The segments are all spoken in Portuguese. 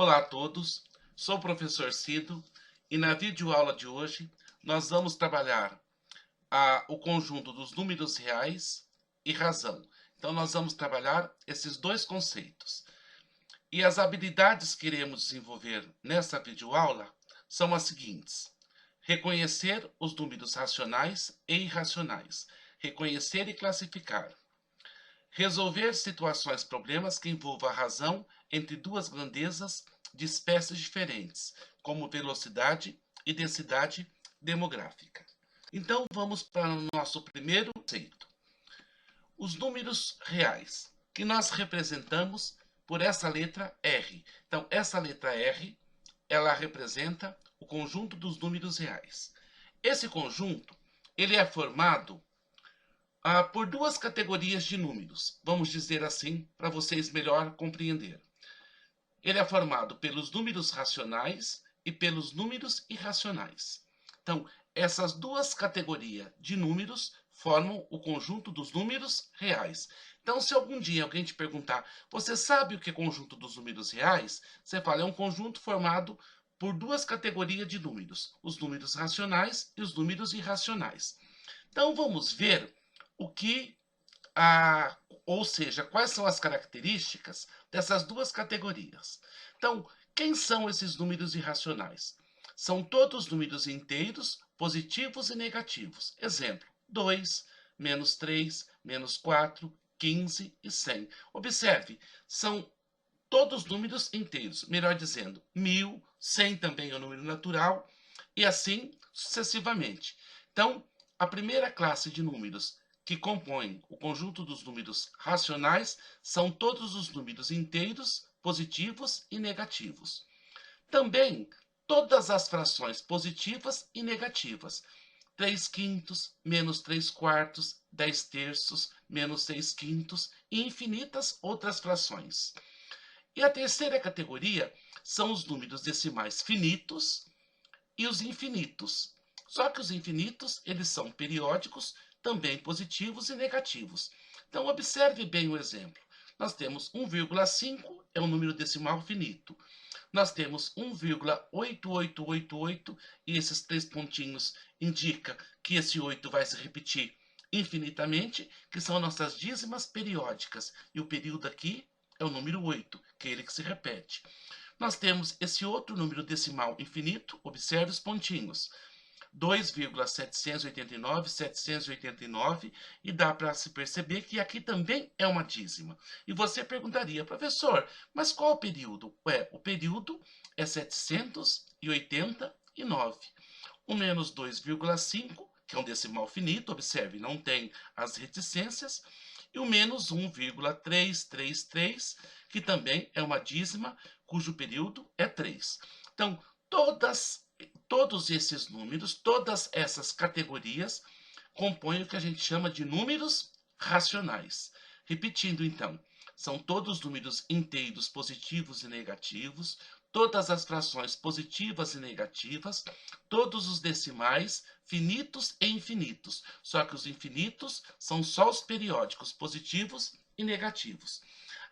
Olá a todos, sou o professor Cido e na videoaula de hoje nós vamos trabalhar o conjunto dos números reais e razão. Então nós vamos trabalhar esses dois conceitos. E as habilidades que iremos desenvolver nessa videoaula são as seguintes: reconhecer os números racionais e irracionais, reconhecer e classificar, resolver situações, problemas que envolvam a razão entre duas grandezas de espécies diferentes, como velocidade e densidade demográfica. Então vamos para o nosso primeiro conceito. Os números reais, que nós representamos por essa letra R. Então essa letra R, ela representa o conjunto dos números reais. Esse conjunto, ele é formado por duas categorias de números, vamos dizer assim, para vocês melhor compreender. Ele é formado pelos números racionais e pelos números irracionais. Então, essas duas categorias de números formam o conjunto dos números reais. Então, se algum dia alguém te perguntar, você sabe o que é conjunto dos números reais? Você fala, é um conjunto formado por duas categorias de números, os números racionais e os números irracionais. Então, vamos ver o que, ou seja, quais são as características dessas duas categorias. Então, quem são esses números irracionais? São todos números inteiros, positivos e negativos. Exemplo, 2, menos 3, menos 4, 15 e 100. Observe, são todos números inteiros, melhor dizendo, 1000, 100 também é um número natural, e assim sucessivamente. Então, a primeira classe de números que compõem o conjunto dos números racionais são todos os números inteiros, positivos e negativos. Também todas as frações positivas e negativas. 3 quintos, menos 3 quartos, 10 terços, menos 6 quintos e infinitas outras frações. E a terceira categoria são os números decimais finitos e os infinitos. Só que os infinitos, eles são periódicos, também positivos e negativos. Então, observe bem o exemplo. Nós temos 1,5 é um número decimal finito. Nós temos 1,8888 e esses três pontinhos indicam que esse 8 vai se repetir infinitamente, que são nossas dízimas periódicas. E o período aqui é o número 8, que é ele que se repete. Nós temos esse outro número decimal infinito, observe os pontinhos. 2,789, 789, e dá para se perceber que aqui também é uma dízima. E você perguntaria, professor, mas qual o período? O período é 789. O menos 2,5, que é um decimal finito, observe, não tem as reticências, e o menos 1,333, que também é uma dízima, cujo período é 3. Então, todos esses números, todas essas categorias, compõem o que a gente chama de números racionais. Repetindo, então, são todos números inteiros positivos e negativos, todas as frações positivas e negativas, todos os decimais finitos e infinitos. Só que os infinitos são só os periódicos positivos e negativos.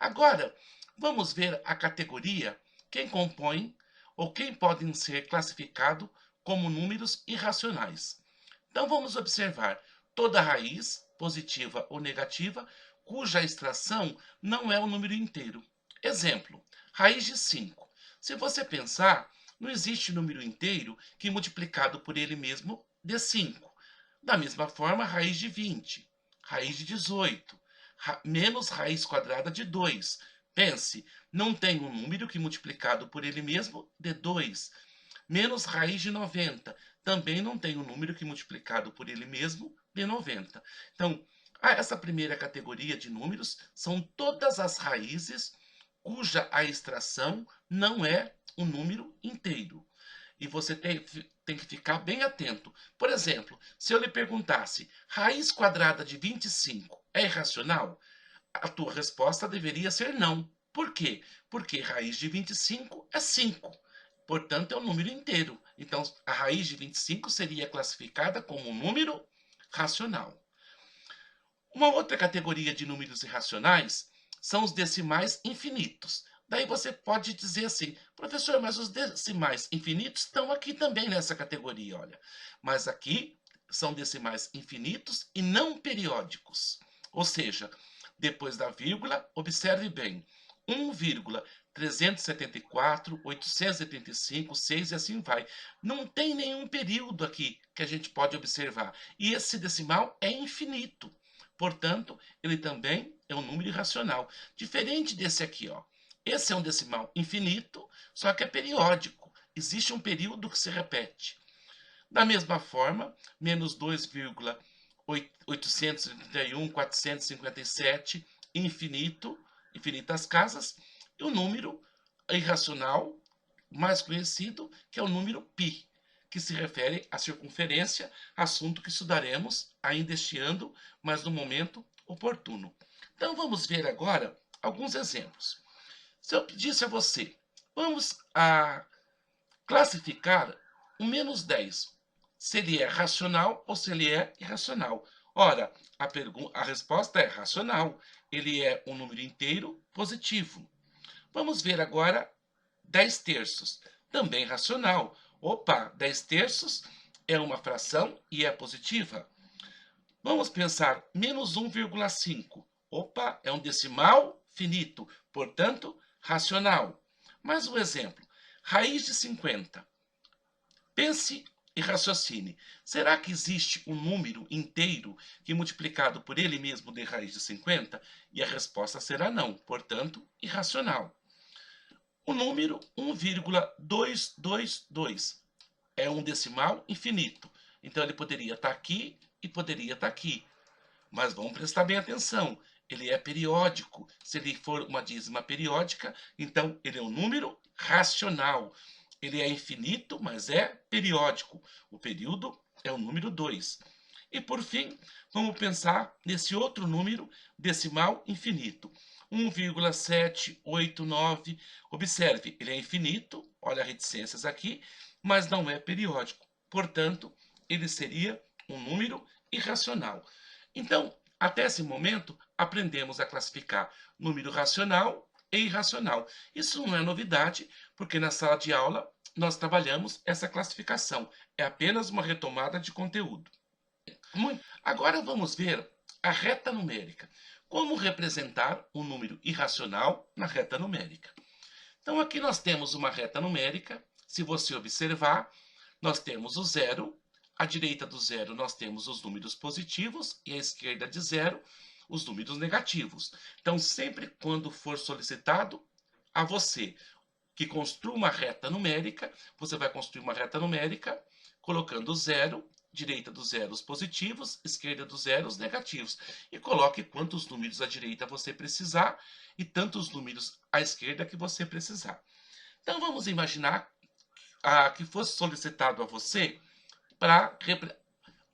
Agora, vamos ver a categoria, quem compõe ou quem podem ser classificados como números irracionais. Então vamos observar toda raiz, positiva ou negativa, cuja extração não é um número inteiro. Exemplo, raiz de 5. Se você pensar, não existe número inteiro que multiplicado por ele mesmo dê 5. Da mesma forma, raiz de 20, raiz de 18, menos raiz quadrada de 2. Pense, não tem um número que multiplicado por ele mesmo dê 2. Menos raiz de 90. Também não tem um número que multiplicado por ele mesmo dê 90. Então, essa primeira categoria de números são todas as raízes cuja a extração não é um número inteiro. E você tem que ficar bem atento. Por exemplo, se eu lhe perguntasse, raiz quadrada de 25 é irracional? A tua resposta deveria ser não. Por quê? Porque raiz de 25 é 5. Portanto, é um número inteiro. Então, a raiz de 25 seria classificada como um número racional. Uma outra categoria de números irracionais são os decimais infinitos. Daí você pode dizer assim, professor, mas os decimais infinitos estão aqui também nessa categoria, olha. Mas aqui são decimais infinitos e não periódicos. Ou seja, depois da vírgula, observe bem, 1,374, 885, 6 e assim vai. Não tem nenhum período aqui que a gente pode observar. E esse decimal é infinito. Portanto, ele também é um número irracional. Diferente desse aqui, ó. Esse é um decimal infinito, só que é periódico. Existe um período que se repete. Da mesma forma, menos 2,831, 457, infinito, infinitas casas, e o número irracional mais conhecido, que é o número π, que se refere à circunferência, assunto que estudaremos ainda este ano, mas no momento oportuno. Então vamos ver agora alguns exemplos. Se eu pedisse a você, vamos classificar o menos 10, se ele é racional ou se ele é irracional. Ora, a resposta é racional. Ele é um número inteiro positivo. Vamos ver agora 10 terços, também racional. Opa, 10 terços é uma fração e é positiva. Vamos pensar menos 1,5. Opa, é um decimal finito, portanto, racional. Mais um exemplo, raiz de 50. Pense e raciocine. Será que existe um número inteiro que multiplicado por ele mesmo dê raiz de 50? E a resposta será não, portanto, irracional. O número 1,222 é um decimal infinito. Então ele poderia estar aqui e poderia estar aqui. Mas vamos prestar bem atenção. Ele é periódico. Se ele for uma dízima periódica, então ele é um número racional. Ele é infinito, mas é periódico. O período é o número 2. E por fim, vamos pensar nesse outro número decimal infinito. 1,789. Observe, ele é infinito, olha as reticências aqui, mas não é periódico. Portanto, ele seria um número irracional. Então, até esse momento, aprendemos a classificar número racional e irracional. Isso não é novidade, porque na sala de aula nós trabalhamos essa classificação. É apenas uma retomada de conteúdo. Agora vamos ver a reta numérica. Como representar um número irracional na reta numérica? Então aqui nós temos uma reta numérica. Se você observar, nós temos o zero. À direita do zero nós temos os números positivos e à esquerda de zero os números negativos. Então sempre quando for solicitado a você que construa uma reta numérica, você vai construir uma reta numérica colocando zero, direita do zero os positivos, esquerda do zero os negativos. E coloque quantos números à direita você precisar e tantos números à esquerda que você precisar. Então vamos imaginar que fosse solicitado a você para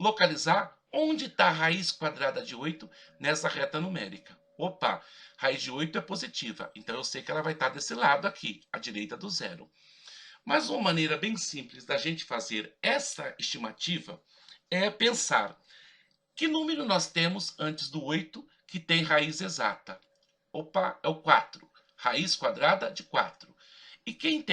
localizar onde está a raiz quadrada de 8 nessa reta numérica. Opa, raiz de 8 é positiva, então eu sei que ela vai estar desse lado aqui, à direita do zero. Mas uma maneira bem simples da gente fazer essa estimativa é pensar que número nós temos antes do 8 que tem raiz exata. Opa, é o 4, raiz quadrada de 4. E quem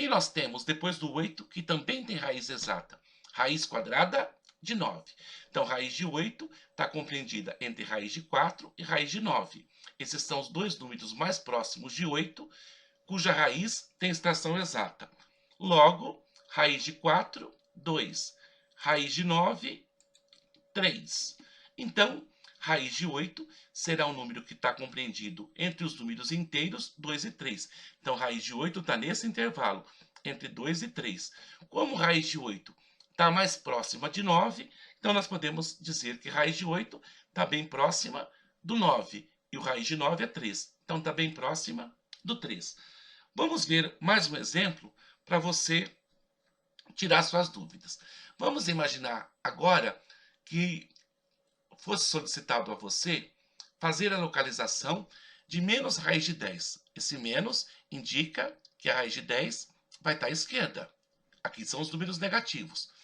nós temos depois do 8 que também tem raiz exata? Raiz quadrada de 9. Então, raiz de 8 está compreendida entre raiz de 4 e raiz de 9. Esses são os dois números mais próximos de 8, cuja raiz tem extração exata. Logo, raiz de 4, 2. Raiz de 9, 3. Então, raiz de 8 será um número que está compreendido entre os números inteiros 2 e 3. Então, raiz de 8 está nesse intervalo, entre 2 e 3. Como raiz de 8 está mais próxima de 9, então nós podemos dizer que raiz de 8 está bem próxima do 9. E o raiz de 9 é 3. Então, está bem próxima do 3. Vamos ver mais um exemplo para você tirar suas dúvidas. Vamos imaginar agora que fosse solicitado a você fazer a localização de menos raiz de 10. Esse menos indica que a raiz de 10 vai estar à esquerda. Aqui são os números negativos.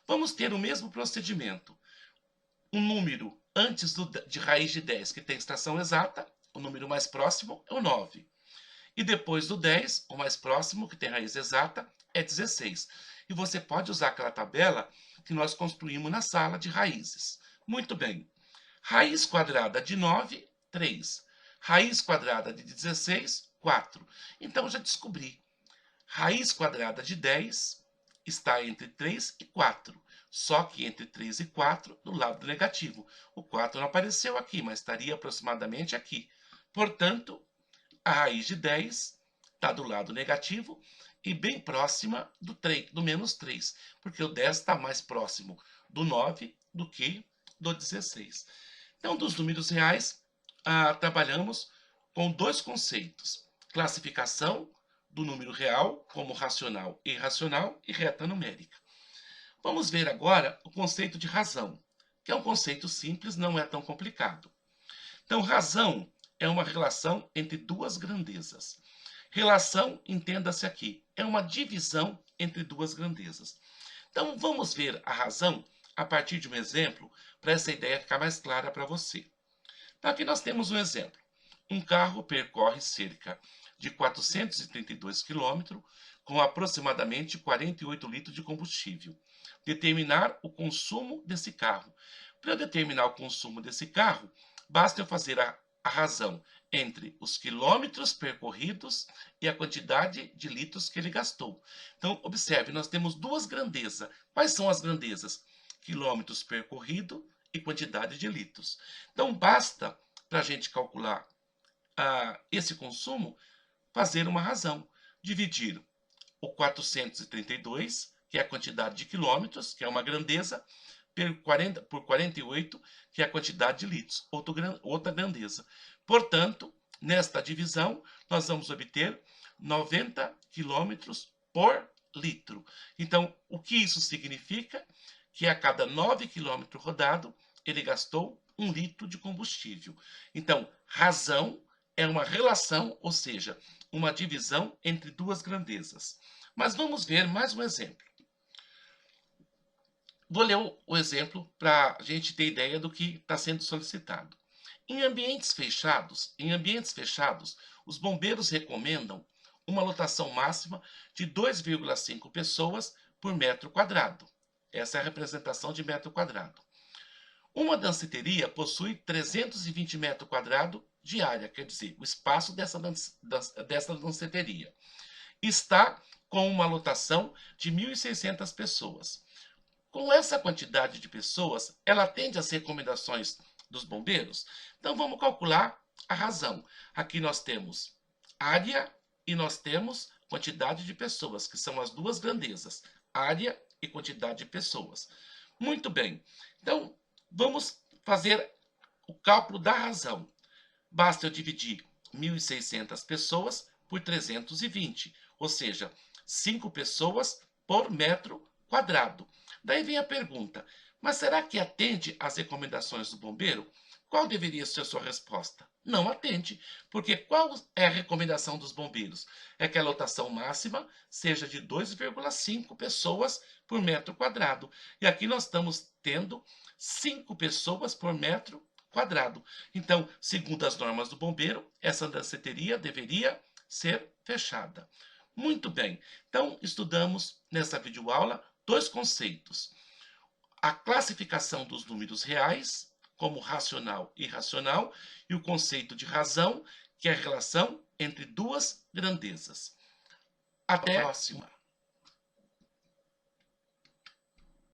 Vamos ter o mesmo procedimento. Um número antes de raiz de 10 que tem extração exata, o número mais próximo é o 9. E depois do 10, o mais próximo, que tem raiz exata, é 16. E você pode usar aquela tabela que nós construímos na sala de raízes. Muito bem. Raiz quadrada de 9, 3. Raiz quadrada de 16, 4. Então, já descobri. Raiz quadrada de 10 está entre 3 e 4. Só que entre 3 e 4, do lado negativo. O 4 não apareceu aqui, mas estaria aproximadamente aqui. Portanto, a raiz de 10 está do lado negativo e bem próxima do menos 3, porque o 10 está mais próximo do 9 do que do 16. Então, dos números reais, trabalhamos com dois conceitos: classificação do número real como racional e irracional e reta numérica. Vamos ver agora o conceito de razão, que é um conceito simples, não é tão complicado. Então, razão é uma relação entre duas grandezas. Relação, entenda-se aqui, é uma divisão entre duas grandezas. Então, vamos ver a razão a partir de um exemplo, para essa ideia ficar mais clara para você. Então, aqui nós temos um exemplo. Um carro percorre cerca de 432 km com aproximadamente 48 litros de combustível. Determinar o consumo desse carro. Para eu determinar o consumo desse carro, basta eu fazer a razão entre os quilômetros percorridos e a quantidade de litros que ele gastou. Então, observe, nós temos duas grandezas. Quais são as grandezas? Quilômetros percorridos e quantidade de litros. Então, basta, para a gente calcular esse consumo, fazer uma razão. Dividir o 432, que é a quantidade de quilômetros, que é uma grandeza, por 48, que é a quantidade de litros, outra grandeza. Portanto, nesta divisão, nós vamos obter 90 quilômetros por litro. Então, o que isso significa? Que a cada 9 quilômetros rodado, ele gastou 1 litro de combustível. Então, razão é uma relação, ou seja, uma divisão entre duas grandezas. Mas vamos ver mais um exemplo. Vou ler o exemplo para a gente ter ideia do que está sendo solicitado. Em ambientes fechados, os bombeiros recomendam uma lotação máxima de 2,5 pessoas por metro quadrado. Essa é a representação de metro quadrado. Uma danceteria possui 320 metros quadrados de área, quer dizer, o espaço dessa danceteria. Está com uma lotação de 1.600 pessoas. Com essa quantidade de pessoas, ela atende às recomendações dos bombeiros? Então, vamos calcular a razão. Aqui nós temos área e nós temos quantidade de pessoas, que são as duas grandezas, área e quantidade de pessoas. Muito bem. Então, vamos fazer o cálculo da razão. Basta eu dividir 1.600 pessoas por 320, ou seja, 5 pessoas por metro quadrado. Daí vem a pergunta, mas será que atende às recomendações do bombeiro? Qual deveria ser a sua resposta? Não atende, porque qual é a recomendação dos bombeiros? É que a lotação máxima seja de 2,5 pessoas por metro quadrado. E aqui nós estamos tendo 5 pessoas por metro quadrado. Então, segundo as normas do bombeiro, essa danceteria deveria ser fechada. Muito bem, então estudamos nessa videoaula dois conceitos: a classificação dos números reais, como racional e irracional, e o conceito de razão, que é a relação entre duas grandezas. Até a próxima!